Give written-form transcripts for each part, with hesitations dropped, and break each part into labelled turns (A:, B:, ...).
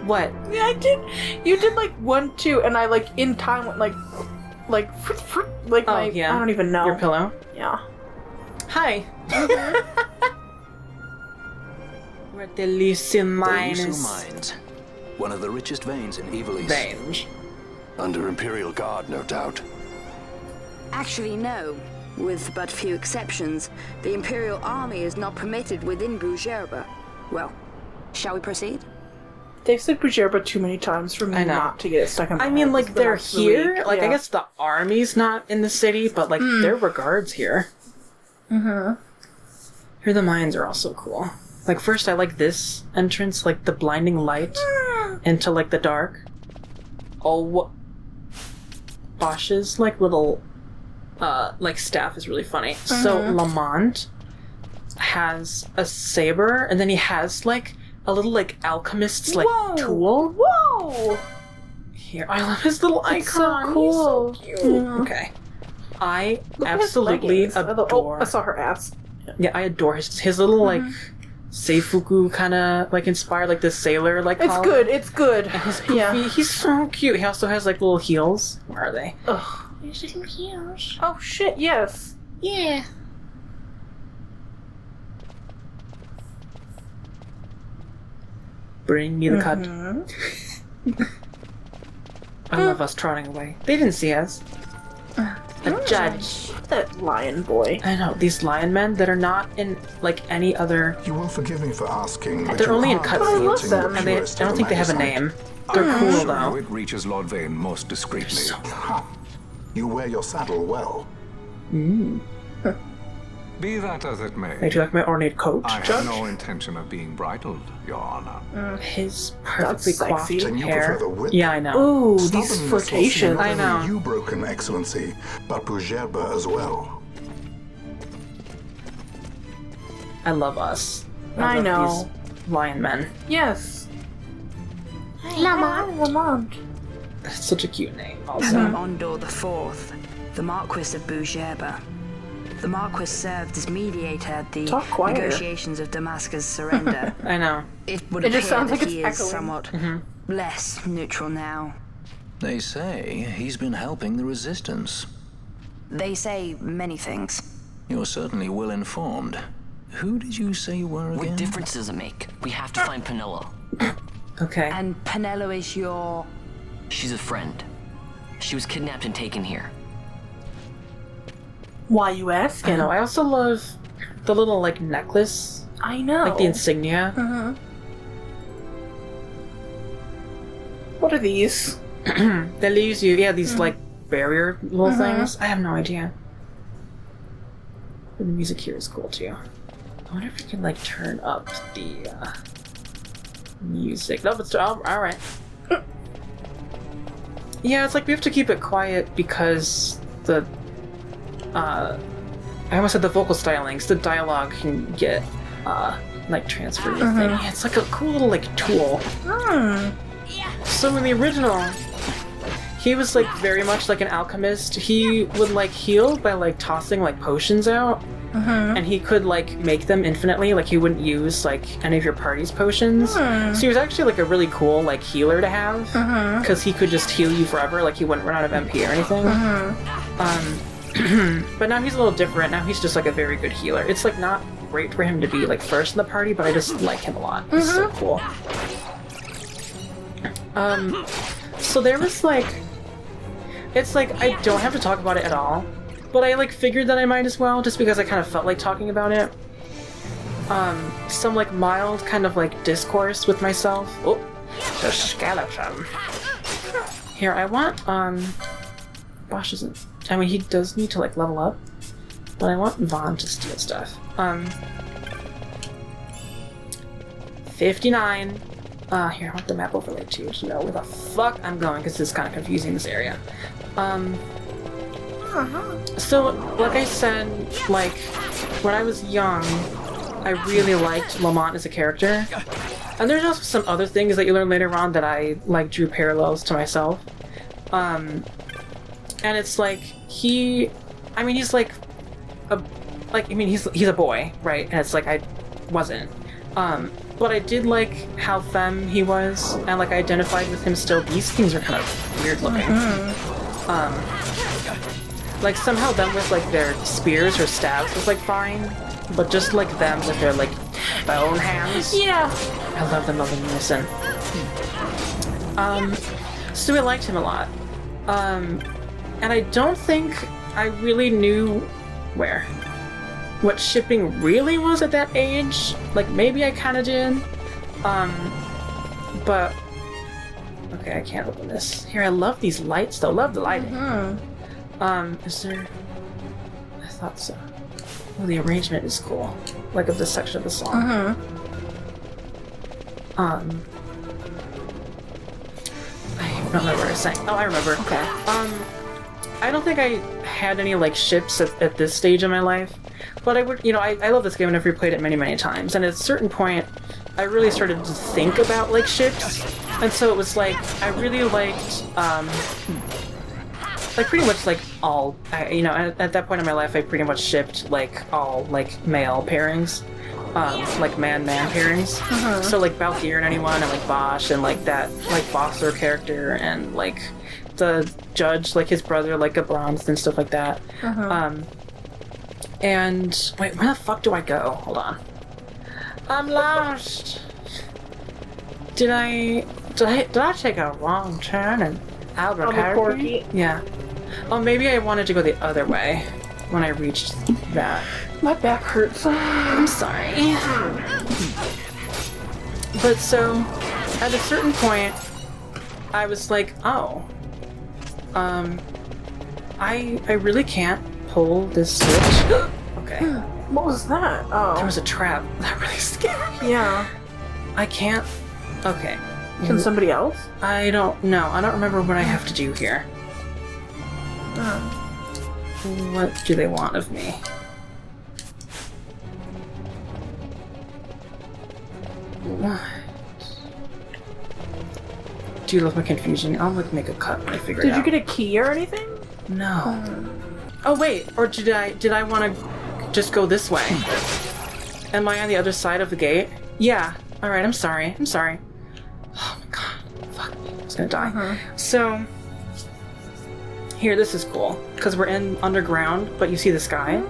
A: What?
B: Yeah, I did. You did like 1, 2, and I like in time went like
A: Oh, yeah.
B: I don't even know.
A: Your pillow?
B: Yeah.
A: Hi. We're at the Elise mines.
C: The Elise mines. One of the richest veins in Elise.
A: Veins.
C: Under Imperial Guard, no doubt.
D: Actually, no. With but few exceptions, the Imperial Army is not permitted within Bujerba. Well, shall we proceed?
B: They've said Bujerba too many times for me not to get it stuck in my
A: I mean,
B: head.
A: like, they're here.
B: Week.
A: Like,
B: yeah.
A: I guess the army's not in the city, but, like, there were guards here.
B: Mm-hmm.
A: Here, the mines are also cool. Like, first, I like this entrance, like, the blinding light into, like, the dark. Oh, Bosch's, like, little, like, staff is really funny. So, Lamont has a saber, and then he has, like, a little, like, alchemist's, like, tool.
B: Whoa!
A: Here, I love his little icon.
B: So cool.
A: He's so cute.
B: Yeah.
A: Okay. I
B: Look at his
A: absolutely
B: leggings.
A: adore...
B: Oh, I saw her ass.
A: Yeah, I adore his little, like, Seifuku kind of, like, inspired, like, this sailor, like,
B: It's
A: collar.
B: good, it's good.
A: And his poofy,
B: Yeah.
A: he's so cute. He also has, like, little heels. Where are they?
B: Ugh.
A: There's little heels.
B: Oh shit, yes.
A: Yeah. Bring me the cut. I love us trotting away. They didn't see us. A judge.
B: That lion boy.
A: I know, these lion men that are not in, like, any other...
E: You will forgive me for asking, but
A: They're
E: you
A: only in
E: are
A: cutscenes,
B: them.
A: and I don't think they have a name. They're
E: I'm
A: cool,
E: sure
A: though.
E: it reaches Lord Vane most discreetly. Ha. You wear your saddle well.
F: Be that as it may,
A: Hey, do you like my ornate coat,
F: I
A: Judge?
F: have no intention of being bridled, Your Honor.
A: His perfectly
B: That's
A: coiffed
B: sexy.
E: Then you
A: hair.
E: prefer the whip?
A: Yeah, I know.
B: Ooh, these
E: Stubbornness will see
B: flirtations.
E: not
A: I know.
E: only you broken, Excellency, but Bujerba as well.
A: I love us.
B: I
A: love
B: know.
A: These lion men.
B: Yes. Lamont.
A: That's such a cute name, also.
D: Ondor IV, the Marquis of Bujerba. The Marquis served as mediator at the
B: Talk quieter.
D: negotiations of Damascus' surrender.
A: I know.
D: It would
B: It
D: appear
B: just sounds
D: that
B: like
D: he
B: it's
D: is
B: echoing.
D: somewhat less neutral now.
C: They say he's been helping the resistance.
D: They say many things.
C: You're certainly well informed. Who did you say you were again?
G: What difference does it make? We have to find Penelo.
A: Okay.
D: And Penelo is your...
G: She's a friend. She was kidnapped and taken here.
B: Why you
A: I
B: asking?
A: know. I also love the little, like, necklace.
B: I know.
A: Like the insignia.
B: What are these?
A: They leaves you, yeah, these, like, barrier little things. I have no idea. The music here is cool, too. I wonder if we can, like, turn up the, music. No, but alright. Yeah, it's like we have to keep it quiet because the, I almost said the vocal stylings, the dialogue can get, like, transferred with it. Yeah, it's like a cool little, like, tool. So in the original, he was, like, very much like an alchemist. He would, like, heal by, like, tossing, like, potions out. And he could, like, make them infinitely. Like, he wouldn't use, like, any of your party's potions. So he was actually, like, a really cool, like, healer to have. Because he could just heal you forever. Like, he wouldn't run out of MP or anything. But now he's a little different. Now he's just, like, a very good healer. It's, like, not great for him to be, like, first in the party, but I just like him a lot. He's so cool. So there was, like... It's like, I don't have to talk about it at all. But I, like, figured that I might as well, just because I kind of felt like talking about it. Some, like, mild kind of, like, discourse with myself. Oh, the skeleton. Here, I want, Bosch isn't... I mean, he does need to, like, level up. But I want Vaughn to steal stuff. 59. Here, I want the map overlay, too, to know where the fuck I'm going, because it's kind of confusing, this area. So, like I said, like, when I was young, I really liked Lamont as a character. And there's also some other things that you learn later on that I, like, drew parallels to myself. And it's like, he's like, he's a boy, right? And it's like, I wasn't. but I did like how femme he was, and like I identified with him still. These things are kind of weird looking. Like somehow them with like their spears or stabs was like fine, but just like them with their like bone hands.
B: Yeah.
A: I love them in unison. So I liked him a lot. And I don't think I really knew what shipping really was at that age. Like maybe I kind of did. But okay, I can't open this. Here, I love these lights though. Love the lighting. Is there? I thought so. Oh, the arrangement is cool. Like of this section of the song. I don't remember what I was saying. Oh, I remember.
B: Okay.
A: I don't think I had any like ships at this stage in my life, but I would, I love this game and I've replayed it many, many times. And at a certain point, I really started to think about like ships, and so it was like I really liked, like pretty much like all, at that point in my life, I pretty much shipped like all like male pairings. Like man-man pairings. So like Balthier and anyone, and like Bosch, and like that like Bossler character, and like the judge, like his brother, like a bronze and stuff like that. And wait, where the fuck do I go? Hold on. I'm lost. Did I take a wrong turn in Albuquerque? Yeah. Oh, maybe I wanted to go the other way when I reached that.
B: My back hurts.
A: I'm sorry. But so, at a certain point, I was like, oh, I really can't pull this switch. Okay.
B: What was that? Oh.
A: There was a trap. That really scared me.
B: Yeah.
A: I can't. Okay.
B: Can somebody else?
A: I don't know. I don't remember what I have to do here. What do they want of me? What? Do you love my confusion? I'll like make a cut when I figure it out.
B: Did you get a key or anything?
A: No. Oh wait, or did I want to just go this way? Am I on the other side of the gate? Yeah. All right. I'm sorry. Oh my god. Fuck. I was gonna die. So here, this is cool because we're in underground, but you see the sky.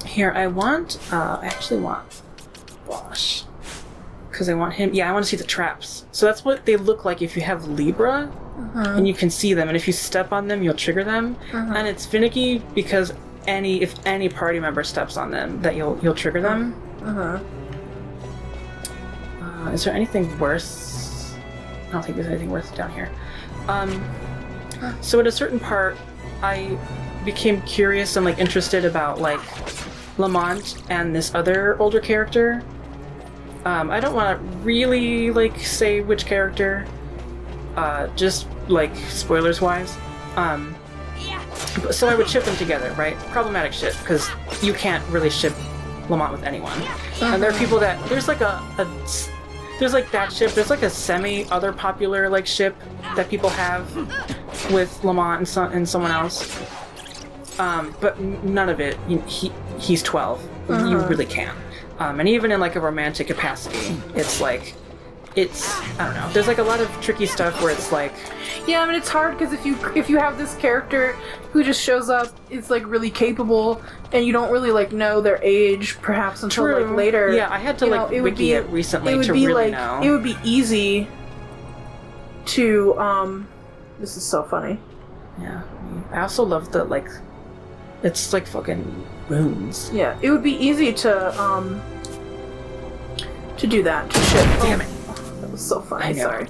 A: Here, I actually want Bosch. Because I want him. Yeah, I want to see the traps. So that's what they look like if you have Libra, and you can see them. And if you step on them, you'll trigger them. And it's finicky because if any party member steps on them, that you'll trigger them. Is there anything worse? I don't think there's anything worse down here. So at a certain part, I became curious and like interested about like Lamont and this other older character. I don't want to really like say which character, just like spoilers wise. So I would ship them together, right? Problematic ship, because you can't really ship Lamont with anyone. And there are people that there's like there's like that ship. There's like a semi-other popular like ship that people have with Lamont and someone else. But none of it. He's 12. You really can't. And even in like a romantic capacity, it's like, I don't know. There's like a lot of tricky stuff where it's like.
B: Yeah, I mean it's hard because if you have this character who just shows up, it's like really capable, and you don't really like know their age perhaps until like later.
A: Yeah, I had to like wiki it recently to really know.
B: It would be easy to This is so funny.
A: Yeah, I also love the like. It's like fucking runes.
B: Yeah, it would be easy to do that. To ship.
A: Damn it!
B: That was so funny.
A: I know.
B: Sorry.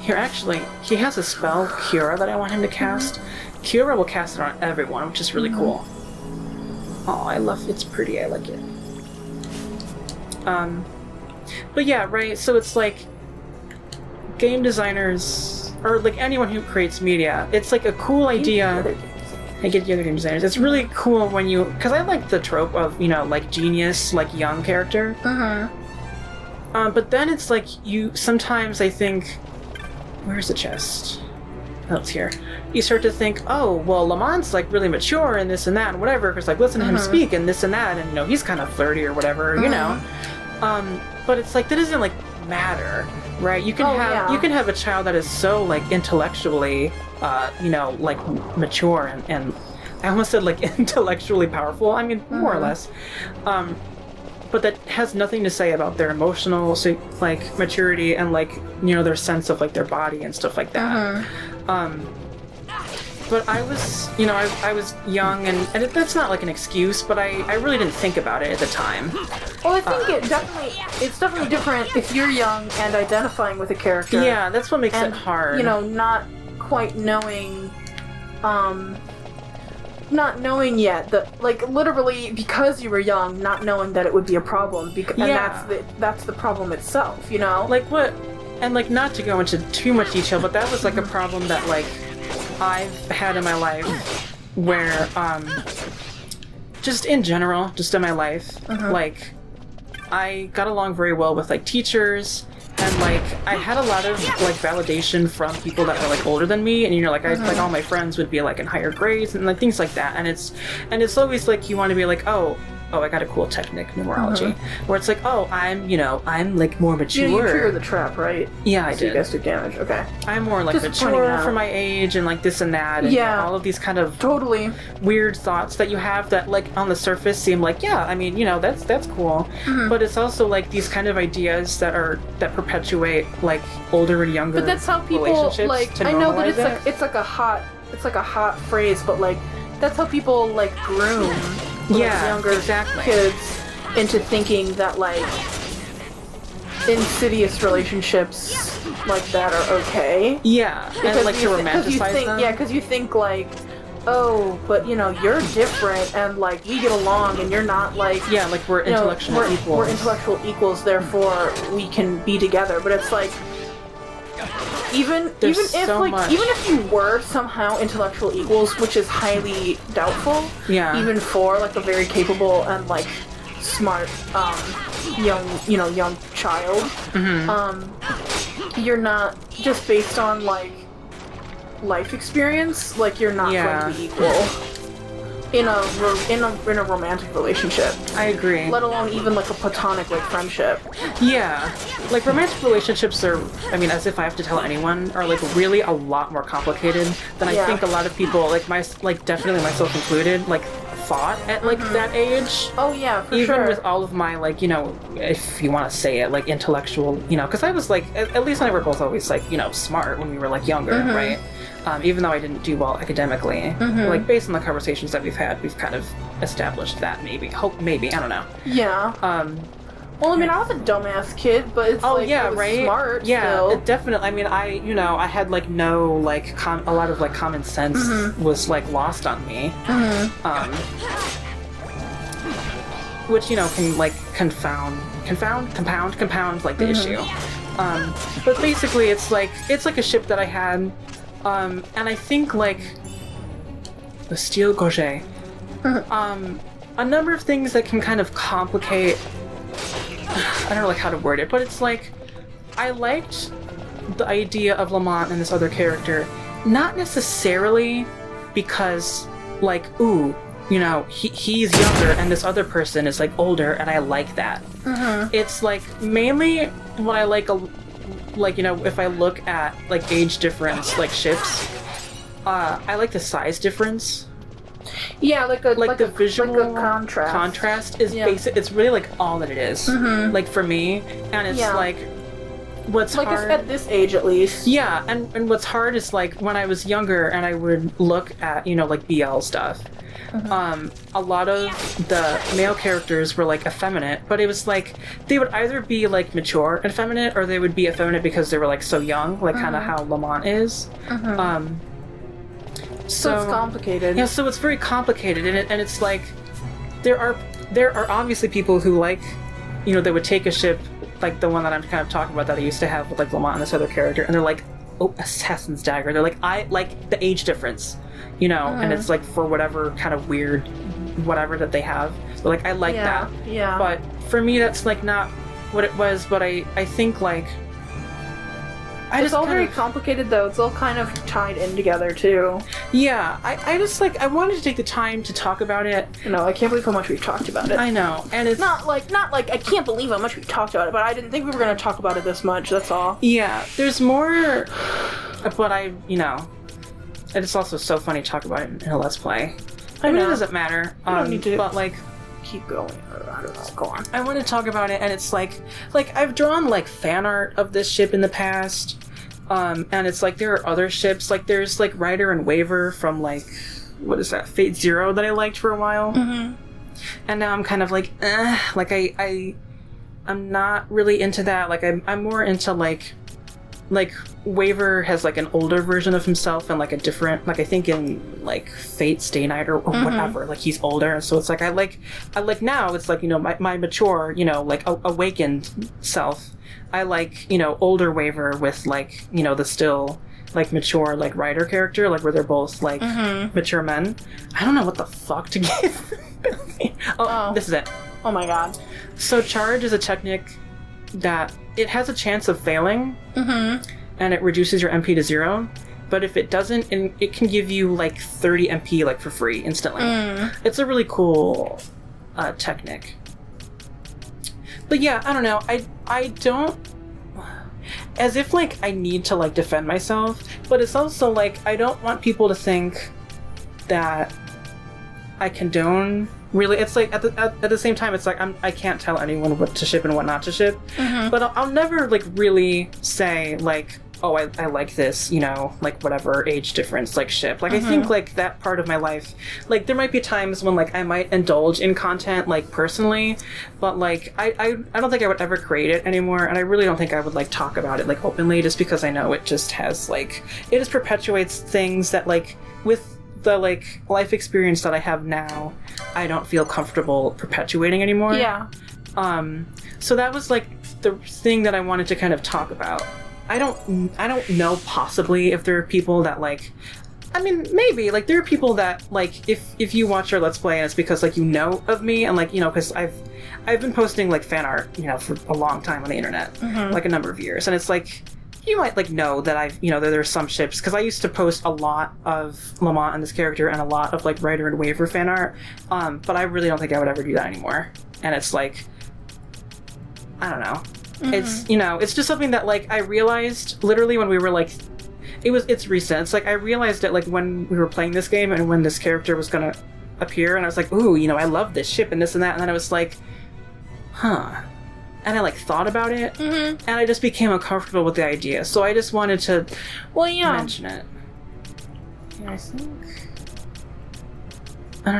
A: Here, actually, he has a spell, Cura, that I want him to cast. Cura will cast it on everyone, which is really cool. Oh, it's pretty, I like it. But yeah, right, so it's like, game designers, or like anyone who creates media, it's like a cool idea. I get the other game designers. It's really cool when because I like the trope of, like genius, like young character. But then it's like sometimes I think, where's the chest? notes here. You start to think, oh, well, Lamont's like really mature and this and that and whatever, because like listen to him speak and this and that, and you know he's kind of flirty or whatever, you know. But it's like that doesn't like matter, right? You can you can have a child that is so like intellectually, you know, like mature and I almost said like intellectually powerful. I mean, more or less. But that has nothing to say about their emotional, like, maturity and, like, you know, their sense of, like, their body and stuff like that. But I was, you know, I was young, and that's not, like, an excuse, but I really didn't think about it at the time.
B: Well, I think it's definitely different if you're young and identifying with a character.
A: Yeah, that's what makes it hard.
B: You know, not quite knowing, not knowing yet that, like, literally because you were young, not knowing that it would be a problem, and that's the problem itself, you know?
A: Like what, and like not to go into too much detail, but that was like a problem that like I've had in my life where, just in general, just in my life, like I got along very well with like teachers. And, like, I had a lot of, like, validation from people that were, like, older than me. And, you know, like, like, all my friends would be, like, in higher grades and, like, things like that. And it's always, like, you want to be like, oh, I got a cool technique, numerology. Where it's like, oh, I'm, like, more mature.
B: You trigger the trap, right?
A: Yeah, I
B: so
A: did.
B: You guys took damage, okay.
A: I'm more, like,
B: Just
A: mature for my age and, like, this and that. And all of these kind of
B: totally
A: weird thoughts that you have that, like, on the surface seem like, yeah, I mean, you know, that's cool. But it's also, like, these kind of ideas that perpetuate, like, older and younger
B: relationships. But that's how people, like, I know that it's like a hot phrase, but, like, that's how people, like, groom younger kids into thinking that, like, insidious relationships like that are okay.
A: Yeah,
B: because
A: and like to romanticize them.
B: Yeah, because you think like, oh, but you know, you're different and like we get along and you're not like.
A: Yeah, like we're intellectual equals.
B: We're intellectual equals, therefore we can be together. But it's like. Even if you were somehow intellectual equals, which is highly doubtful, even for like a very capable and like smart young child, you're not just based on like life experience, like you're not going to be equal in a romantic relationship.
A: I agree.
B: Let alone even like a platonic like friendship.
A: Yeah, like romantic relationships are, I mean, as if I have to tell anyone, are like really a lot more complicated than I think a lot of people, like definitely myself included, like thought at like that age.
B: Oh yeah, for
A: even
B: sure.
A: with all of my like, you know, if you want to say it, like intellectual, you know, because I was like, at least I were both always like, you know, smart when we were like younger, right? Even though I didn't do well academically, like based on the conversations that we've had, we've kind of established that maybe, I don't know.
B: Yeah. Well, I mean, I was a dumbass kid, but it's like, it was smart still.
A: It definitely, I mean, I had like no, like, a lot of like common sense was like lost on me. Which, you know, can like compound like the issue. But basically it's like a ship that I had, and I think like the Steel Gorget, a number of things that can kind of complicate, I don't know like how to word it, but it's like I liked the idea of Lamont and this other character, not necessarily because like, ooh, you know, he's younger and this other person is like older and I like that. It's like mainly what I like, you know, if I look at like age difference, like ships, I like the size difference.
B: Yeah, like
A: the visual
B: like a contrast
A: is basic. It's really like all that it is. Like for me, and it's like what's
B: like
A: hard
B: at this age at least.
A: Yeah, and what's hard is like when I was younger and I would look at, you know, like BL stuff. A lot of the male characters were like effeminate, but it was like they would either be like mature and effeminate, or they would be effeminate because they were like so young, like kind of how Lamont is.
B: So it's complicated.
A: Yeah, so it's very complicated, and it's like there are obviously people who like, you know, they would take a ship like the one that I'm kind of talking about that I used to have with like Lamont and this other character, and they're like, oh, Assassin's Dagger. They're like, I like the age difference, you know, and it's like for whatever kind of weird whatever that they have. They're like, I like that.
B: Yeah.
A: But for me, that's like not what it was. But I think like
B: It's all very complicated, though. It's all kind of tied in together, too.
A: Yeah, I just, like, I wanted to take the time to talk about it.
B: No, I can't believe how much we've talked about it.
A: I know, and it's...
B: Not like, I can't believe how much we've talked about it, but I didn't think we were going to talk about it this much, that's all.
A: Yeah, there's more, but and it's also so funny to talk about it in a Let's Play. I mean, it doesn't matter.
B: I don't need to...
A: But, like...
B: Keep going. I don't know. Go on.
A: I want to talk about it, and it's like I've drawn like fan art of this ship in the past, and it's like there are other ships, like there's like Ryder and Waver from like, what is that, Fate Zero that I liked for a while, and now I'm kind of like, like I'm not really into that. Like I'm more into like Waver has like an older version of himself and like a different, like I think in like Fate Stay Night or whatever, like he's older, and so it's like I like now it's like, you know, my mature, you know, like awakened self. I like, you know, older Waver with like, you know, the still like mature like Ryder character, like where they're both like mature men. I don't know what the fuck to give. This is it.
B: Oh my god.
A: So Charge is a technique that it has a chance of failing, and it reduces your MP to 0. But if it doesn't, it can give you like 30 MP like for free instantly. It's a really cool technique. But yeah, I don't know. I don't, as if like I need to like defend myself, but it's also like I don't want people to think that I condone. Really, it's like at the same time, it's like I can't tell anyone what to ship and what not to ship. But I'll never like really say like, oh, I like this, you know, like whatever age difference like ship. Like I think like that part of my life, like there might be times when like I might indulge in content like personally, but like I don't think I would ever create it anymore, and I really don't think I would like talk about it like openly, just because I know it just has like, it just perpetuates things that like with the like life experience that I have now, I don't feel comfortable perpetuating anymore.
B: Yeah.
A: So that was like the thing that I wanted to kind of talk about. I don't know possibly if there are people that like, I mean, maybe like there are people that like if you watch our Let's Play and it's because like you know of me, and like, you know, because I've been posting like fan art, you know, for a long time on the internet, like a number of years, and it's like you might like know that I've, you know, that there's some ships, because I used to post a lot of Lamont and this character and a lot of like Ryder and Waver fan art, but I really don't think I would ever do that anymore. And it's like, I don't know. It's, you know, it's just something that like I realized literally when we were like, it's recent. It's like I realized it like when we were playing this game and when this character was gonna appear, and I was like, ooh, you know, I love this ship and this and that, and then I was like, huh. And I like thought about it, and I just became uncomfortable with the idea. So I just wanted to, mention it. Yeah, I think, I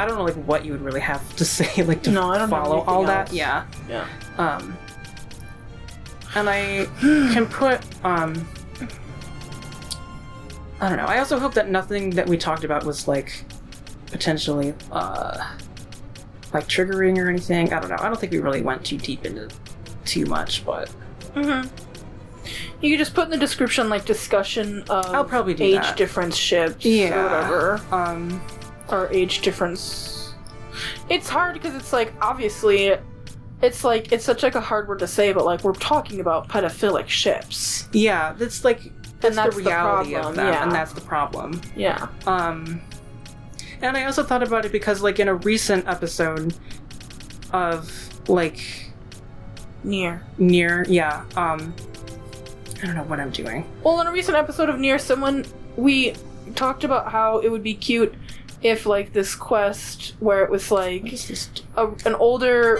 A: don't know like what you would really have to say like to follow all that.
B: Else.
A: Yeah. And I can put I don't know. I also hope that nothing that we talked about was like potentially like triggering or anything. I don't know. I don't think we really went too deep into too much, but
B: you could just put in the description like discussion of
A: I'll probably do
B: age
A: that.
B: difference ships or whatever. Or age difference. It's hard because it's like obviously it's like it's such like a hard word to say, but like we're talking about pedophilic ships.
A: Yeah, that's like that's the reality of them,
B: yeah.
A: and that's the problem.
B: Yeah.
A: And I also thought about it because, like, in a recent episode of, like...
B: Nier,
A: yeah, I don't know what I'm doing.
B: Well, in a recent episode of Nier, we talked about how it would be cute if, like, this quest where it was, like, an older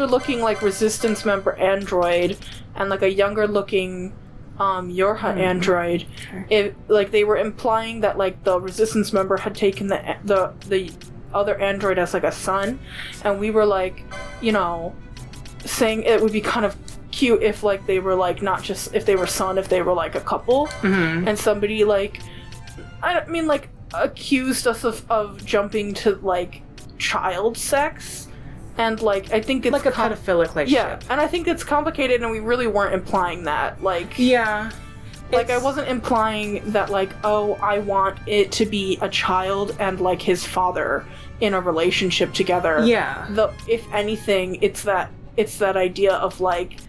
B: looking, like, Resistance member android and, like, a younger looking... Yorha android. It like they were implying that like the Resistance member had taken the other android as like a son, and we were like, you know, saying it would be kind of cute if like they were like not just if they were son, if they were like a couple, and somebody like I mean like accused us of jumping to like child sex. And, like, I think it's...
A: Like a pedophilic, like,
B: yeah,
A: ship.
B: and I think it's complicated, and we really weren't implying that. Like...
A: Yeah.
B: Like, I wasn't implying that, like, oh, I want it to be a child and, like, his father in a relationship together.
A: Yeah.
B: If anything, it's that idea of, like...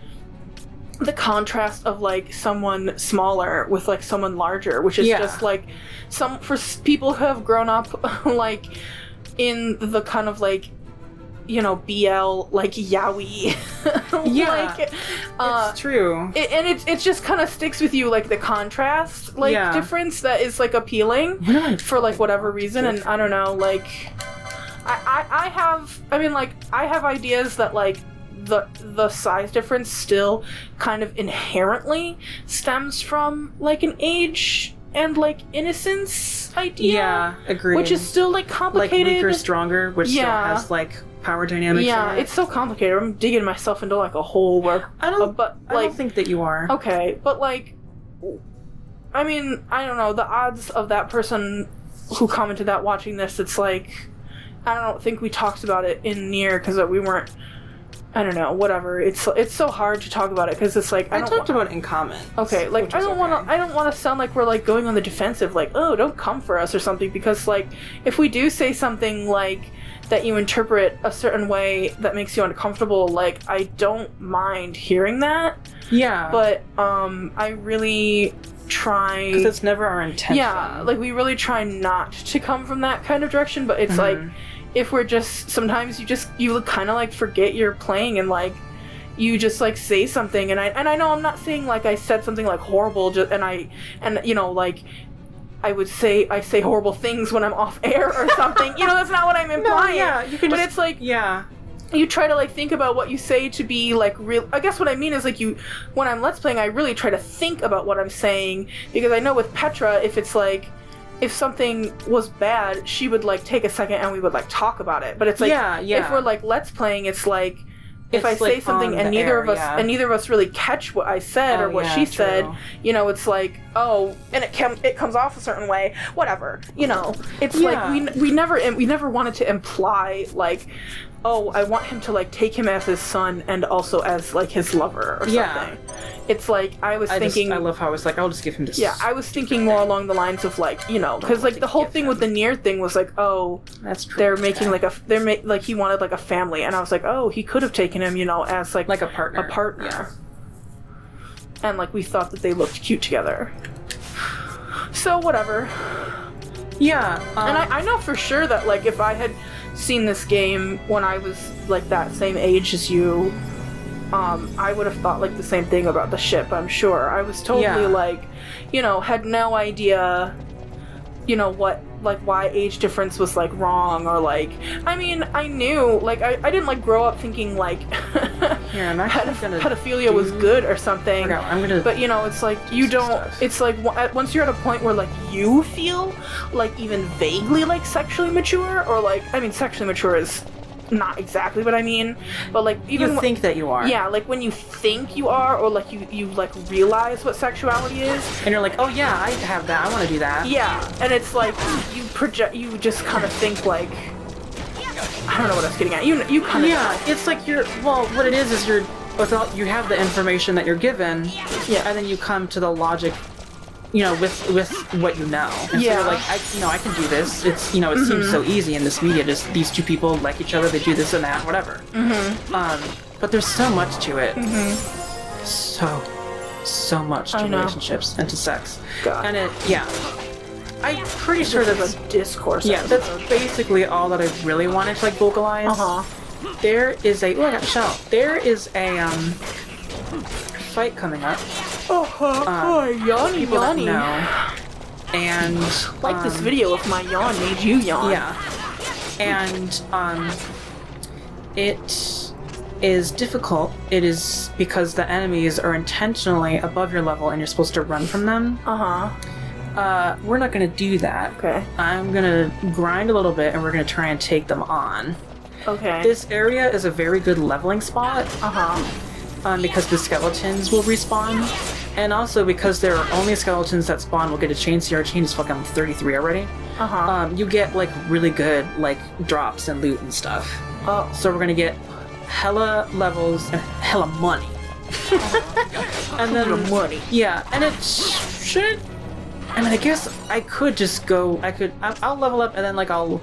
B: the contrast of like someone smaller with like someone larger, which is just like for people who have grown up like in the kind of like, you know, BL like yaoi like
A: it's true.
B: It just kind of sticks with you, like the contrast like difference that is like appealing for like whatever reason. And I don't know, like I have ideas that like the size difference still kind of inherently stems from like an age and like innocence idea.
A: Yeah, agreed.
B: Which is still like complicated.
A: Like weaker, stronger, which still has like power dynamics.
B: Yeah,
A: in it.
B: it's so complicated. I'm digging myself into like a hole where
A: I don't think that you are.
B: Okay, but like, I mean, I don't know, the odds of that person who commented that watching this, it's like, I don't think we talked about it in Nier because we weren't. I don't know, whatever. It's so hard to talk about it because it's like
A: I talked about it in comments.
B: Okay, like I don't want to sound like we're like going on the defensive, like, oh, don't come for us or something, because like if we do say something like that you interpret a certain way that makes you uncomfortable, like I don't mind hearing that.
A: Yeah.
B: But I really try,
A: because it's never our intention.
B: Yeah, like we really try not to come from that kind of direction, but it's like, if we're just, sometimes you kind of like forget you're playing and like you just like say something, and I know I'm not saying like I said something like horrible, and you know, like I say horrible things when I'm off air or something. You know, that's not what I'm implying.
A: No, yeah, you can. But
B: it's like, you try to like think about what you say to be like real. I guess what I mean is like when I'm Let's Playing, I really try to think about what I'm saying, because I know with Petra, if it's like, if something was bad, she would like take a second and we would like talk about it. But it's like, if we're like Let's Playing, it's like, if I say something and neither of us really catch what I said or what she said, you know, it's like, oh, and it comes off a certain way, whatever, you know. It's like we never wanted to imply like, oh, I want him to like take him as his son and also as like his lover or something. It's like I love how I was like, I'll just give him this. Yeah, I was thinking more along the lines of like, you know, because like the whole thing with the Nier thing was like, oh, they're making like like he wanted like a family, and I was like, oh, he could have taken him, you know, as like
A: a partner.
B: Yeah. And like we thought that they looked cute together. So whatever.
A: Yeah.
B: And I know for sure that like if I had seen this game when I was like that same age as you, I would have thought like the same thing about the ship, I'm sure. I was totally like, you know, had no idea, you know, what, like why age difference was like wrong, or like, I mean, I knew, like I didn't like grow up thinking like
A: Here, I'm actually
B: pedophilia was good or something. But you know, it's like you don't, it's like once you're at a point where like you feel like even vaguely like sexually mature, or like, I mean, sexually mature is not exactly what I mean, but like even
A: you think that you are.
B: Yeah, like when you think you are, or like you like realize what sexuality is,
A: and you're like, oh yeah, I have that, I want to do that.
B: Yeah, and it's like you just kind of think like, I don't know what I was getting at. You kind of know.
A: It's like what it is you have the information that you're given, and then you come to the logic, you know, with what you know. And so you're like, I can do this. It's, you know, it seems so easy in this media. Just these two people like each other, they do this and that, whatever. But there's so much to it. So much to relationships and to sex.
B: God.
A: And I'm pretty sure that's
B: a Discourse.
A: Yeah, that's basically all that I really wanted to like vocalize. There is a There is a fight coming up.
B: Yawny.
A: No. And
B: like this video if my yawn made you yawn.
A: Yeah. And it is difficult. It is because the enemies are intentionally above your level and you're supposed to run from them. We're not gonna do that.
B: Okay.
A: I'm gonna grind a little bit and we're gonna try and take them on.
B: Okay.
A: This area is a very good leveling spot. Because the skeletons will respawn, and also because there are only skeletons that spawn will get a chain. See, our chain is fucking 33 already. You get like really good like drops and loot and stuff. So we're gonna get hella levels and hella money. And then
B: money.
A: Yeah, and it should. I mean, I guess I could just go. I'll level up and then like I'll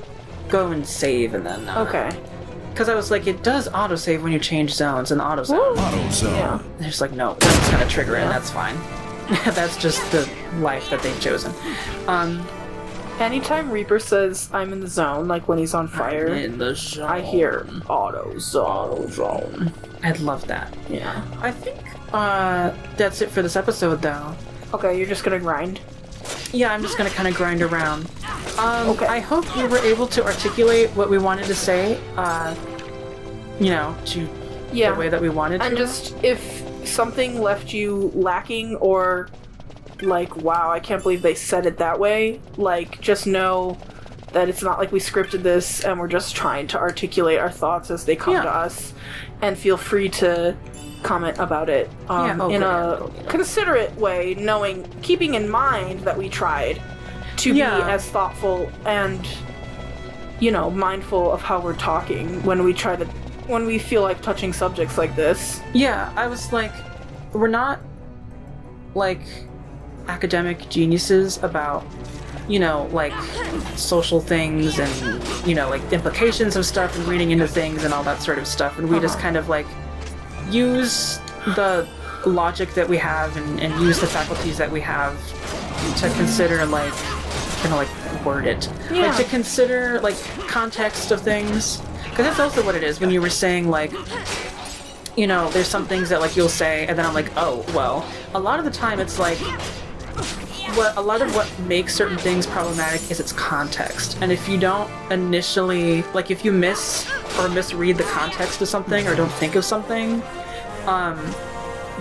A: go and save and then.
B: Okay.
A: because I was like, it does autosave when you change zones in the auto zone.
B: Yeah.
A: They're just like, no, that's gonna trigger it, and that's fine. That's just the life that they've chosen.
B: Anytime Reaper says I'm in the zone, like when he's on fire,
A: In the zone.
B: I hear auto zone.
A: I'd love that.
B: Yeah.
A: I think that's it for this episode, though.
B: Okay, you're just gonna grind.
A: Yeah, I'm just gonna kind of grind around.
B: Okay.
A: I hope we were able to articulate what we wanted to say, to the way that we wanted to.
B: And just, if something left you lacking or, like, wow, I can't believe they said it that way, like, just know that it's not like we scripted this and we're just trying to articulate our thoughts as they come to us. And feel free to comment about it in a considerate way, keeping in mind that we tried to be as thoughtful and, mindful of how we're talking when we feel like touching subjects like this.
A: Yeah, I was like, we're not, like, academic geniuses about, like, social things and, like, implications of stuff and reading into things and all that sort of stuff. And we just kind of, like, use the logic that we have and use the faculties that we have to consider, like, word it.
B: Yeah.
A: Like, to consider, like, context of things. Because that's also what it is when you were saying, like, there's some things that, like, you'll say, and then I'm like, oh, well, a lot of the time it's like, a lot of what makes certain things problematic is its context. And if you don't initially, like, if you miss or misread the context of something or don't think of something,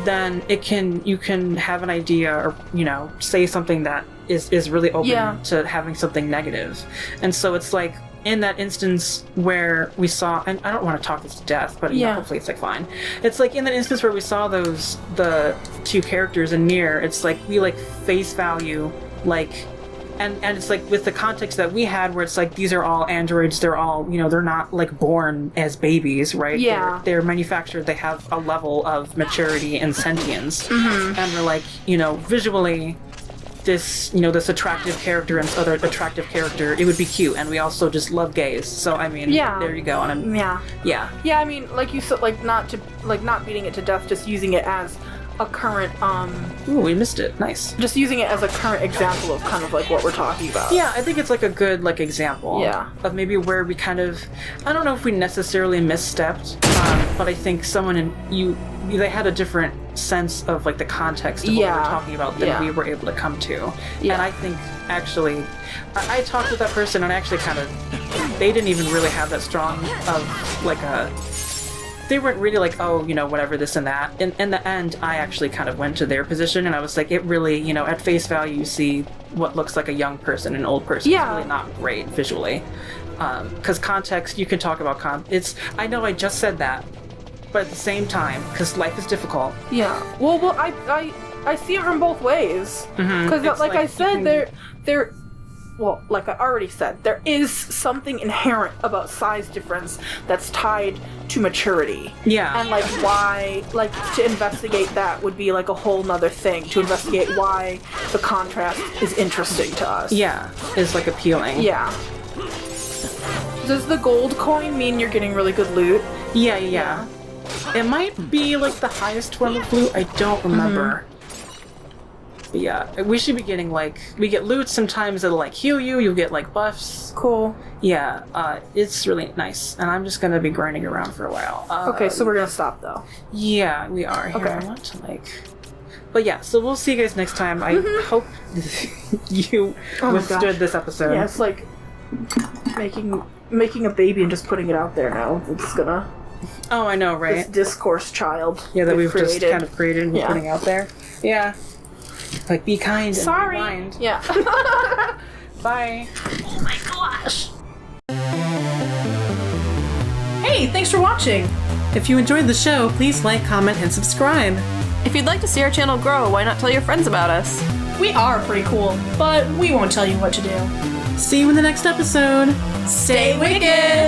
A: then you can have an idea or, say something that is really open to having something negative. And so it's like, in that instance where we saw, and I don't want to talk this to death, but hopefully it's like fine. It's like in that instance where we saw the two characters in Nier, it's like we like face value, like, and it's like with the context that we had where it's like these are all androids, they're all, they're not like born as babies, right?
B: Yeah.
A: They're manufactured, they have a level of maturity and sentience.
B: Mm-hmm.
A: And we're like, visually, this attractive character and this other attractive character, it would be cute, and we also just love gays. So I mean, there you go. And
B: Yeah, I mean, like you said, like not beating it to death, just using it as a current
A: Ooh, we missed it. Nice.
B: Just using it as a current example of kind of like what we're talking about.
A: Yeah, I think it's like a good like example. Of maybe where we kind of, I don't know if we necessarily misstepped, but I think they had a different sense of like the context of what we were talking about than we were able to come to. And I think actually, I talked with that person and actually kind of, they didn't even really have that strong of like they weren't really like, oh, whatever, this and that. In the end, I actually kind of went to their position and I was like, it really, at face value, you see what looks like a young person, an old person. It's really not great visually. Because context, you can talk about I know I just said that, but at the same time, because life is difficult.
B: Yeah. Well, I see it from both ways. Because, like I said, well, like I already said, there is something inherent about size difference that's tied to maturity.
A: Yeah.
B: And, like, why, like, to investigate that would be, like, a whole nother thing. To investigate why the contrast is interesting to us.
A: Yeah. Is, like, appealing.
B: Yeah. Does the gold coin mean you're getting really good loot?
A: Yeah. It might be, like, the highest form of loot. I don't remember. But yeah, we should be getting, like, we get loot sometimes that'll, like, heal you. You'll get, like, buffs.
B: Cool.
A: Yeah, it's really nice. And I'm just gonna be grinding around for a while.
B: Okay, so we're gonna stop, though.
A: Yeah, we are. Here,
B: okay.
A: I want to, like... But yeah, so we'll see you guys next time. I hope you withstood this episode.
B: Yeah, it's like making a baby and just putting it out there now. It's gonna...
A: Oh, I know, right?
B: This discourse child.
A: Yeah, that we've just kind of created and putting out there. Yeah. Like, be kind and be kind.
B: Yeah.
A: Bye.
B: Oh my gosh. Hey, thanks for watching.
A: If you enjoyed the show, please like, comment, and subscribe.
H: If you'd like to see our channel grow, why not tell your friends about us?
B: We are pretty cool, but we won't tell you what to do.
A: See you in the next episode.
B: Stay wicked!